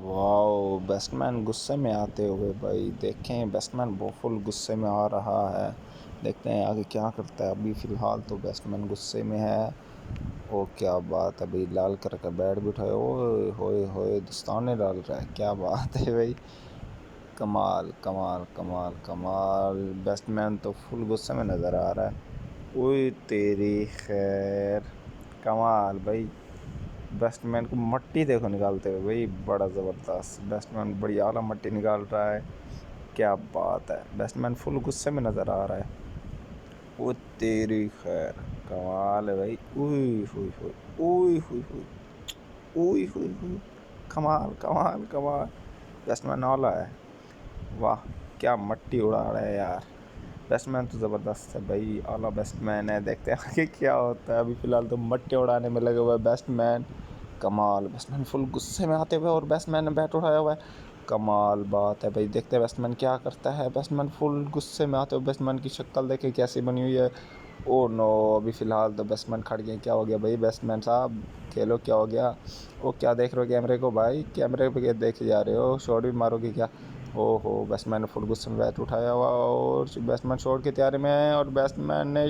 Wow, batsman गुस्से में आते हुए भाई देखें, बैट्समैन बहुत फुल गुस्से में आ रहा है। देखते हैं आगे क्या करता है। अभी फ़िलहाल तो बैट्समैन गुस्से में है। ओ क्या बात है भाई, लाल कलर का बैट भी उठाया, ओए होए होए दस्ताने डाल रहा है, क्या बात है भाई। कमाल कमाल कमाल कमाल, बैट्समैन तो फुल गुस्से में नज़र आ रहा है। ओए तेरी खैर, कमाल भाई। बैट्समैन को मट्टी देखो निकालते हुए भाई, बड़ा ज़बरदस्त बैट्समैन, बड़ी आला मट्टी निकाल रहा है। क्या बात है, बैट्समैन फुल गुस्से में नज़र आ रहा है। वो तेरी खैर, कमाल है भाई। ओए होए होए, ओए होए होए, ओए होए होए, कमाल कमाल कमाल, बैट्समैन आला है। वाह, क्या मट्टी उड़ा रहा है यार। बैट्समैन तो ज़बरदस्त है भाई, आला बैट्समैन है। देखते हैं आगे क्या होता है। अभी फ़िलहाल तो मट्टी उड़ाने में लगे हुए बैट्समैन। कमाल, बैट्समैन फुल गुस्से में आते हुए और बैट्समैन ने बैट उठाया हुआ है। कमाल बात है भाई, देखते हैं बैट्समैन क्या करता है। बैट्समैन फुल गुस्से में आते हुए, बैट्समैन की शक्ल देखे कैसी बनी हुई है। ओ नो, अभी फ़िलहाल तो बैट्समैन खड़ गए। क्या हो गया भाई बैट्समैन साहब, खेलो क्या हो गया। ओ क्या देख रहे हो कैमरे को भाई, कैमरे पे देखे जा रहे हो, शॉट भी मारोगे क्या। ओहो, बैट्समैन ने फुल गुस्से में बैट उठाया हुआ और बैट्समैन शॉट की तैयारी में है। और बैट्समैन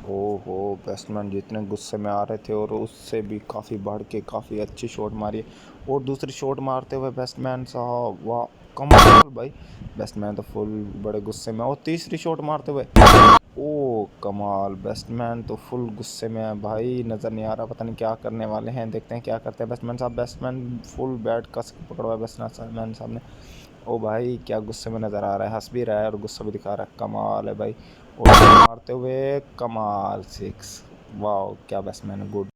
ओहो, बैट्समैन जितने गुस्से में आ रहे थे और उससे भी काफ़ी बढ़ के काफ़ी अच्छी शॉट मारी और दूसरी शॉट मारते हुए बैट्समैन साहब, वाह कमाल भाई। बैट्समैन तो फुल बड़े गुस्से में, और तीसरी शॉट मारते हुए, ओ कमाल, बैट्समैन तो फुल गुस्से में है भाई। नज़र नहीं आ रहा, पता नहीं क्या करने वाले हैं। देखते हैं क्या करते हैं बैट्समैन साहब। बैट्समैन फुल बैट कस के पकड़ा हुआ है बैट्समैन साहब ने। ओ भाई क्या गुस्से में नज़र आ रहा है, हंस भी रहा है और गुस्सा भी दिखा रहा है। कमाल है भाई, और मारते हुए कमाल, सिक्स। वाह क्या बैट्समैन है, गुड।